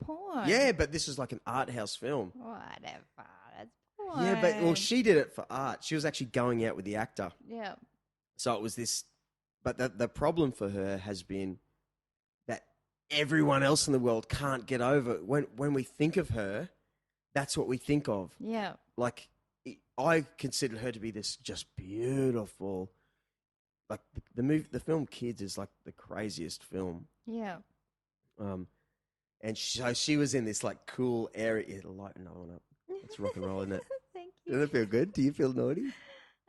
porn. Yeah, but this is like an art house film. Whatever. That's porn. Yeah, but well, she did it for art. She was actually going out with the actor. Yeah. So it was this, but the problem for her has been that everyone else in the world can't get over it. When we think of her, that's what we think of. Yeah. Like, I consider her to be this just beautiful, like the film Kids is like the craziest film. Yeah. And so she was in this like cool area. Yeah, light another one up. It's rock and roll, isn't it? Thank you. Doesn't it feel good? Do you feel naughty?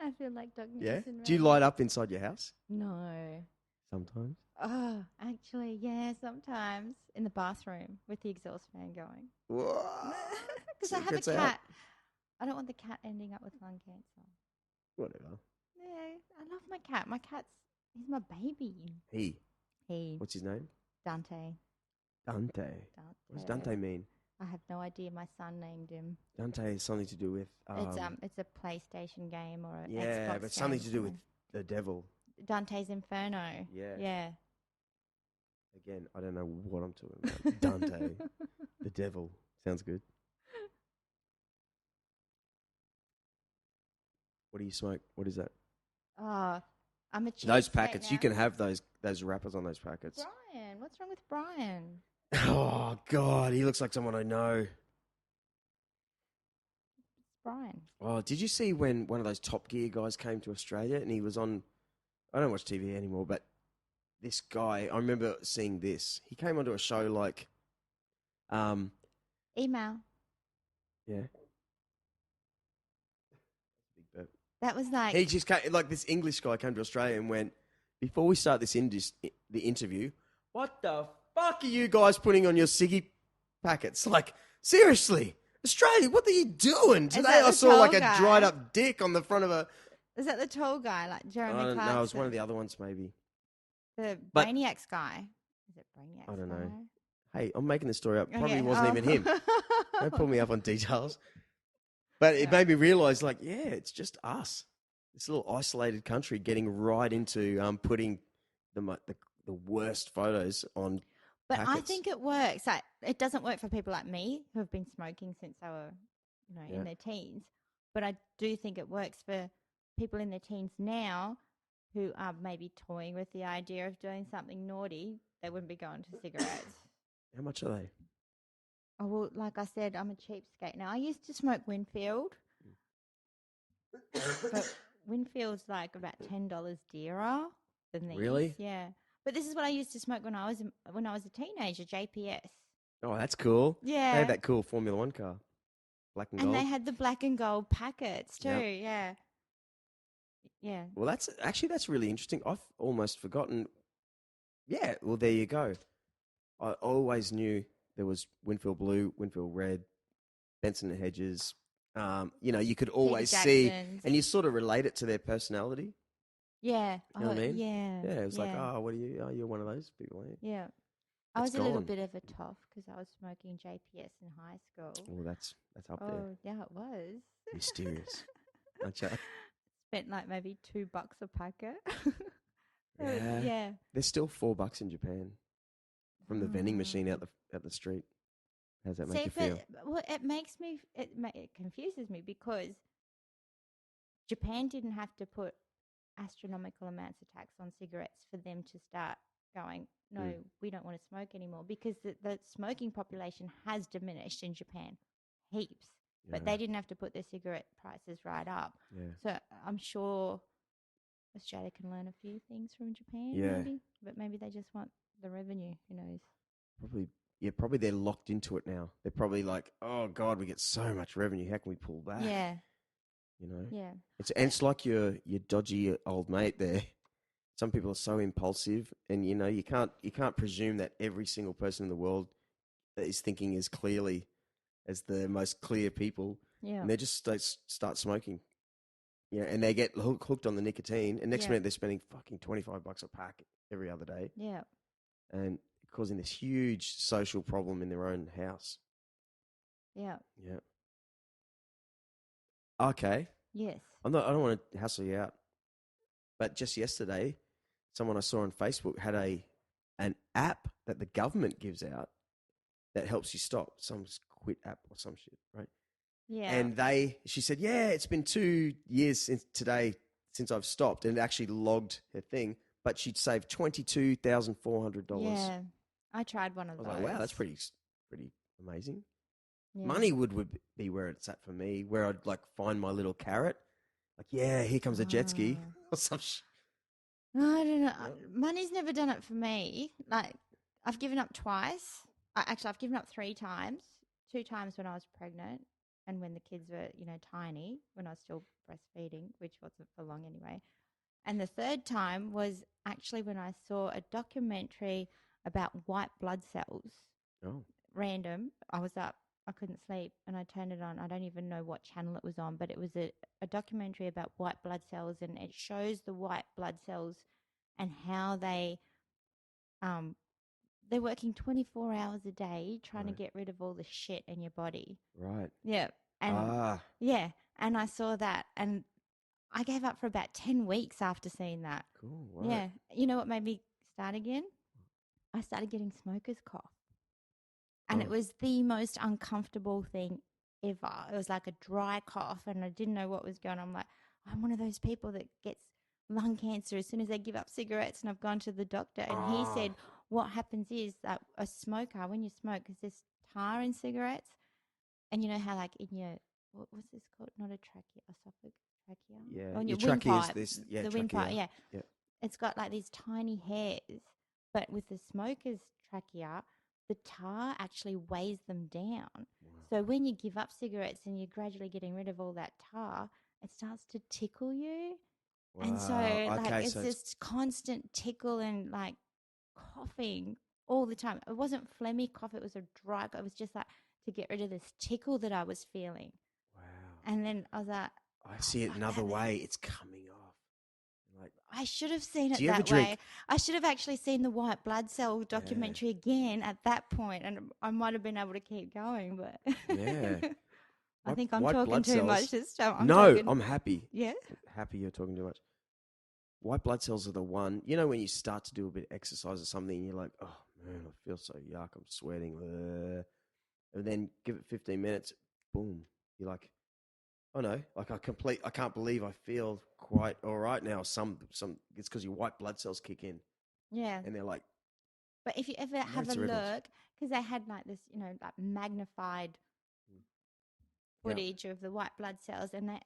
I feel like Doug Yeah. Nixon. Do you light up inside your house? No. Sometimes. Oh, actually, yeah, sometimes in the bathroom with the exhaust fan going. Because I have a Secrets out. cat. I don't want the cat ending up with lung cancer. Whatever. Yeah, I love my cat. He's my baby. He. What's his name? Dante. Dante. What does Dante mean? I have no idea. My son named him. Dante is something to do with. It's a PlayStation game or an yeah, Xbox but something game, to do with the devil. Dante's Inferno. Yeah. Yeah. Again, I don't know what I'm talking about. Dante, the devil. Sounds good. What do you smoke? What is that? Oh, I'm a cheap Those packets. You can have those wrappers on those packets. Brian, what's wrong with Brian? Oh God, he looks like someone I know. It's Brian. Oh, did you see when one of those Top Gear guys came to Australia and he was on? I don't watch TV anymore, but this guy, I remember seeing this. He came onto a show like, Email. yeah. That was like... He just came, like this English guy came to Australia and went, before we start the interview, what the fuck are you guys putting on your ciggy packets? Like, seriously, Australia, what are you doing? Today I saw like a dried up dick on the front of a... Is that the tall guy, like Jeremy Clarkson? No, it was one of the other ones maybe. The Brainiacs guy. Is it Brainiacs? I don't know. Hey, I'm making this story up. Probably Okay. wasn't even him. Don't pull me up on details. But it made me realise, like, yeah, it's just us. This little isolated country getting right into putting the worst photos on But packets. I think it works. Like, it doesn't work for people like me who have been smoking since they were, in their teens. But I do think it works for people in their teens now who are maybe toying with the idea of doing something naughty. They wouldn't be going to cigarettes. How much are they? Oh, well, like I said, I'm a cheapskate. Now, I used to smoke Winfield. But Winfield's like about $10 dearer than these. Really? Yeah. But this is what I used to smoke when I was a teenager, JPS. Oh, that's cool. Yeah. They had that cool Formula One car. Black and gold. And they had the black and gold packets too, Yep. yeah. Yeah. Well, that's really interesting. I've almost forgotten. Yeah, well, there you go. I always knew there was Winfield Blue, Winfield Red, Benson and Hedges. You could always see, and you sort of relate it to their personality. Yeah. You know what I mean? Yeah. Yeah, it was like, what are you? Oh, you're one of those people, ain't you? Yeah. I was That's a little gone. bit of a toff because I was smoking JPS in high school. Well, that's up there. Oh, yeah, it was. Mysterious. Aren't you? Spent like maybe $2 a packet. Yeah. Yeah. There's still $4 in Japan from the vending machine out the street. How does that make you feel? Well, it confuses me because Japan didn't have to put astronomical amounts of tax on cigarettes for them to start going, no, we don't want to smoke anymore, because the smoking population has diminished in Japan heaps, but they didn't have to put their cigarette prices right up. Yeah. So I'm sure Australia can learn a few things from Japan, maybe, but maybe they just want the revenue, who knows. Probably they're locked into it now. They're probably like, oh God, we get so much revenue. How can we pull back? Yeah. Yeah. It's like your dodgy old mate there. Some people are so impulsive, and you can't presume that every single person in the world is thinking as clearly as the most clear people. Yeah. And they just start smoking. Yeah, and they get hooked on the nicotine, and next minute they're spending fucking $25 a pack every other day. Yeah. And causing this huge social problem in their own house. Yeah. Yeah. Okay. Yes. I don't want to hassle you out, but just yesterday, someone I saw on Facebook had an app that the government gives out, that helps you stop. Some quit app or some shit, right? Yeah. And she said, yeah, it's been 2 years since I've stopped, and it actually logged her thing, but she'd saved $22,400. Yeah. I tried one of I was those. like, wow, that's pretty amazing. Yeah. Money would be where it's at for me, where I'd like find my little carrot. Like, yeah, here comes a jet ski or some shit. I don't know. Money's never done it for me. Like, I've given up twice. Actually, I've given up 3 times. 2 times when I was pregnant and when the kids were, tiny, when I was still breastfeeding, which wasn't for long anyway. And the 3rd time was actually when I saw a documentary about white blood cells. Oh. Random. I was up. I couldn't sleep and I turned it on. I don't even know what channel it was on, but it was a documentary about white blood cells, and it shows the white blood cells and how they're working 24 hours a day trying to get rid of all the shit in your body. Right. Yeah. And yeah, and I saw that and I gave up for about 10 weeks after seeing that. Cool. Right. Yeah. You know what made me start again? I started getting smoker's cough. And it was the most uncomfortable thing ever. It was like a dry cough and I didn't know what was going on. I'm like, I'm one of those people that gets lung cancer as soon as they give up cigarettes, and I've gone to the doctor and he said what happens is that a smoker, when you smoke, because there's tar in cigarettes, and you know how like in your, what's this called? Not a trachea, trachea? Yeah. On your your trachea windpipe. is this, yeah, the trachea. windpipe, yeah. Yeah. It's got like these tiny hairs, but with the smoker's trachea, the tar actually weighs them down. Wow. So when you give up cigarettes and you're gradually getting rid of all that tar, it starts to tickle you. Wow. And so it's this constant tickle and like coughing all the time. It wasn't phlegmy cough, it was a dry cough. It was just like to get rid of this tickle that I was feeling. Wow. And then I was like, I see it another way. It's coming off. Like, I should have seen it do you ever that drink? way. I should have actually seen the white blood cell documentary again at that point, and I might have been able to keep going. But yeah, I think I'm talking too much this time. I'm happy. Yeah, happy you're talking too much. White blood cells are the one. You know when you start to do a bit of exercise or something, and you're like, oh man, I feel so yuck. I'm sweating. And then give it 15 minutes, boom. You're like, oh no, like I can't believe I feel quite all right now. Some it's because your white blood cells kick in. Yeah. And they're like. But if you ever have a look, because they had like this, like magnified footage of the white blood cells, and they're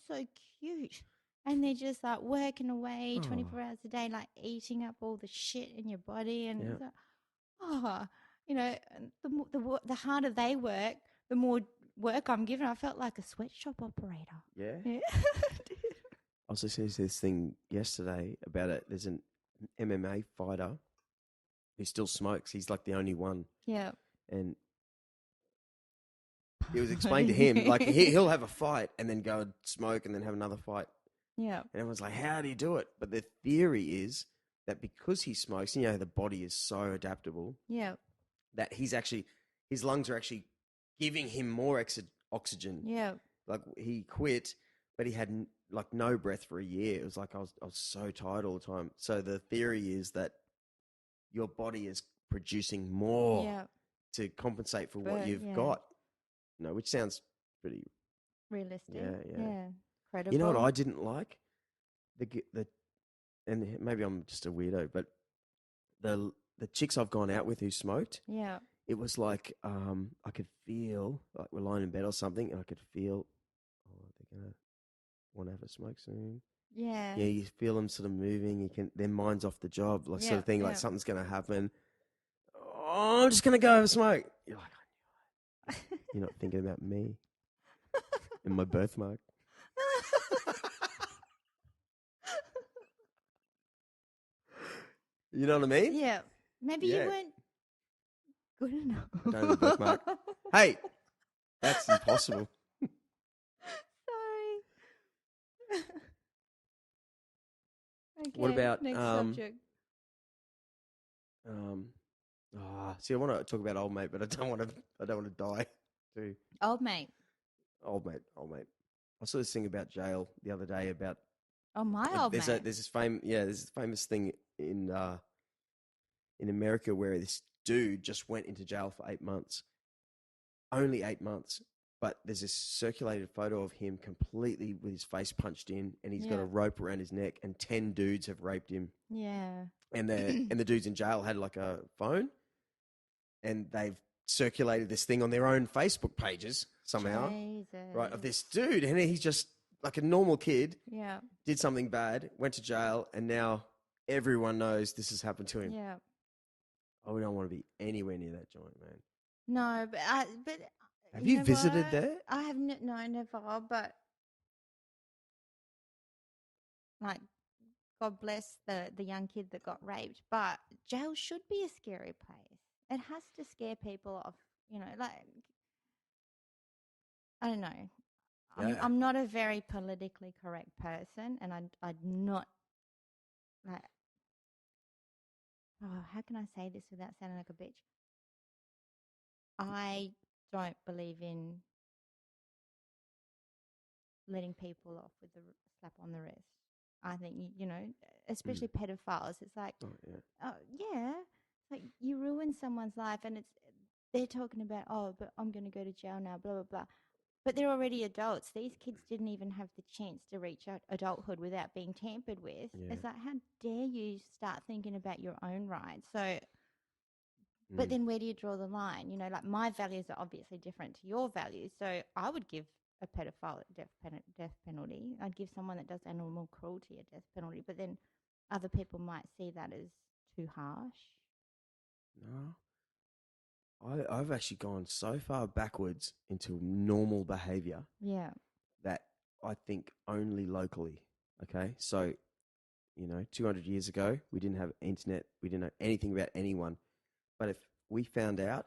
so cute. And they're just like working away 24 hours a day, like eating up all the shit in your body. And it's like, the harder they work, the more work I'm given. I felt like a sweatshop operator. Yeah. I was listening to this thing yesterday about it. There's an MMA fighter who still smokes. He's like the only one. Yeah. And it was explained to him, like he'll have a fight and then go and smoke and then have another fight. Yeah. And everyone's like, how do you do it? But the theory is that because he smokes, the body is so adaptable. Yeah. That his lungs are actually giving him more oxygen. Yeah. Like he quit, but he had like no breath for a year. It was like I was so tired all the time. So the theory is that your body is producing more to compensate for what you've got. Which sounds pretty realistic. Yeah. Credible. You know what I didn't like? And maybe I'm just a weirdo, but the chicks I've gone out with who smoked. Yeah. It was like I could feel like we're lying in bed or something, and I could feel, they're gonna want to have a smoke soon. Yeah. Yeah, you feel them sort of moving. Their mind's off the job, like sort of thing. Like something's gonna happen. Oh, I'm just gonna go have a smoke. You're like, I knew it. You're not thinking about me and my birthmark. You know what I mean? Yeah. Maybe you weren't good enough. I don't have a birthmark. Hey, that's impossible. Sorry. Okay, what about next subject? See, I want to talk about old mate, but I don't want to die too. Old mate. Old mate. I saw this thing about jail the other day about. Oh, my old mate. There's this famous thing in America where this dude just went into jail for 8 months. Only 8 months. But there's this circulated photo of him completely with his face punched in, and he's got a rope around his neck, and 10 dudes have raped him. Yeah. And the dudes in jail had like a phone, and they've circulated this thing on their own Facebook pages somehow, Jesus. right? Of this dude, and he's just like a normal kid. Yeah. Did something bad, went to jail, and now everyone knows this has happened to him. Yeah. Oh, we don't want to be anywhere near that joint, man. No, but Have you visited what? there? I have no, never. But like, God bless the young kid that got raped. But jail should be a scary place. It has to scare people off. Like, I don't know. I'm not a very politically correct person, and I'd not like. Oh, how can I say this without sounding like a bitch? I don't believe in letting people off with the slap on the wrist. I think, especially pedophiles, it's like, yeah, like you ruin someone's life, and they're talking about, oh, but I'm going to go to jail now, blah, blah, blah. But they're already adults. These kids didn't even have the chance to reach adulthood without being tampered with. Yeah. It's like, how dare you start thinking about your own rights? So, but then where do you draw the line? Like my values are obviously different to your values. So I would give a pedophile a death penalty. I'd give someone that does animal cruelty a death penalty. But then other people might see that as too harsh. No. I've actually gone so far backwards into normal behavior. Yeah. That I think only locally. Okay. So, 200 years ago, we didn't have internet. We didn't know anything about anyone. But if we found out,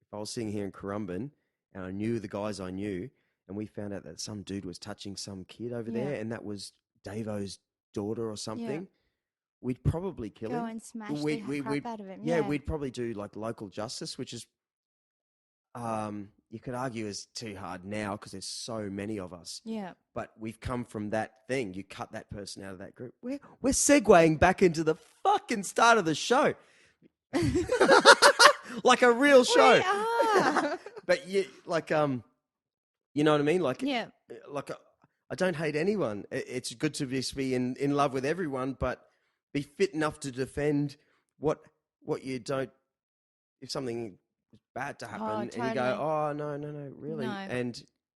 if I was sitting here in Currumbin and I knew the guys I knew, and we found out that some dude was touching some kid over there, and that was Davo's daughter or something, we'd probably kill him. Go and smash the crap out of him. Yeah, we'd probably do like local justice, which is, you could argue is too hard now because there's so many of us. Yeah. But we've come from that thing. You cut that person out of that group. We're segueing back into the fucking start of the show. Like a real show. We are. But you know what I mean? Like, I don't hate anyone. It's good to just be in love with everyone, but be fit enough to defend what you don't. If something is bad to happen, totally. and you go, oh no, really, No. and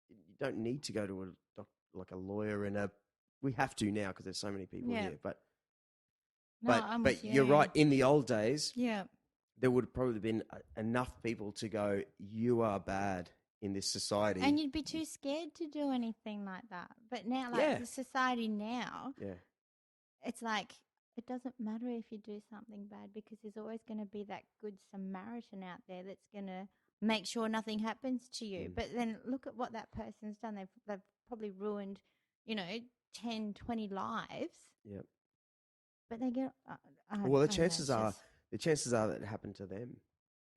you don't need to go to a doctor, like a lawyer, and we have to now because there's so many people here. But you're right. In the old days, there would have probably been enough people to go, you are bad in this society. And you'd be too scared to do anything like that. But now, the society now, it's like, it doesn't matter if you do something bad because there's always going to be that good Samaritan out there that's going to make sure nothing happens to you. But then look at what that person's done. They've probably ruined, 10, 20 lives. Yep. But they get... the chances are that it happened to them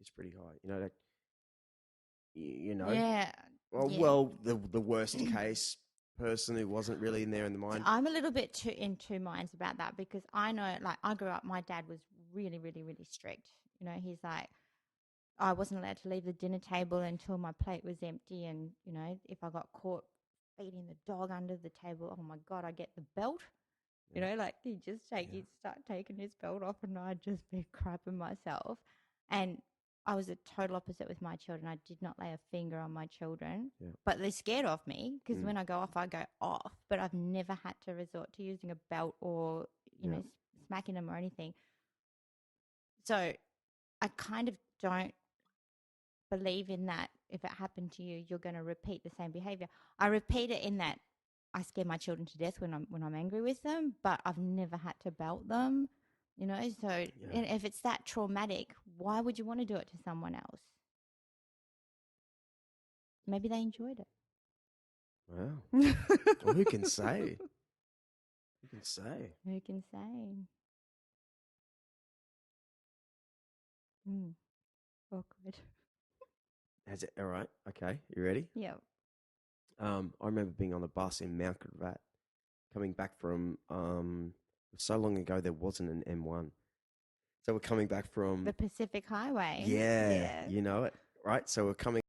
is pretty high. Yeah. Well, the worst case person who wasn't really in there in the mind. I'm a little bit in two minds about that because I know, I grew up, my dad was really, really, really strict. He's like, I wasn't allowed to leave the dinner table until my plate was empty. And, if I got caught feeding the dog under the table, oh my God, I get the belt. He'd start taking his belt off and I'd just be crapping myself. And I was a total opposite with my children. I did not lay a finger on my children, but they're scared of me because when I go off, I go off. But I've never had to resort to using a belt or, smacking them or anything. So I kind of don't believe in that. If it happened to you, you're going to repeat the same behavior. I repeat it in that I scare my children to death when I'm angry with them, but I've never had to belt them. So and if it's that traumatic, why would you want to do it to someone else? Maybe they enjoyed it. Wow. Well, who can say? Who can say? Who can say? Awkward. Has it? All right. Okay. You ready? Yeah. I remember being on the bus in Mount Gravatt, coming back from so long ago there wasn't an M1. So we're coming back from the Pacific Highway. yeah, you know it, right? So we're coming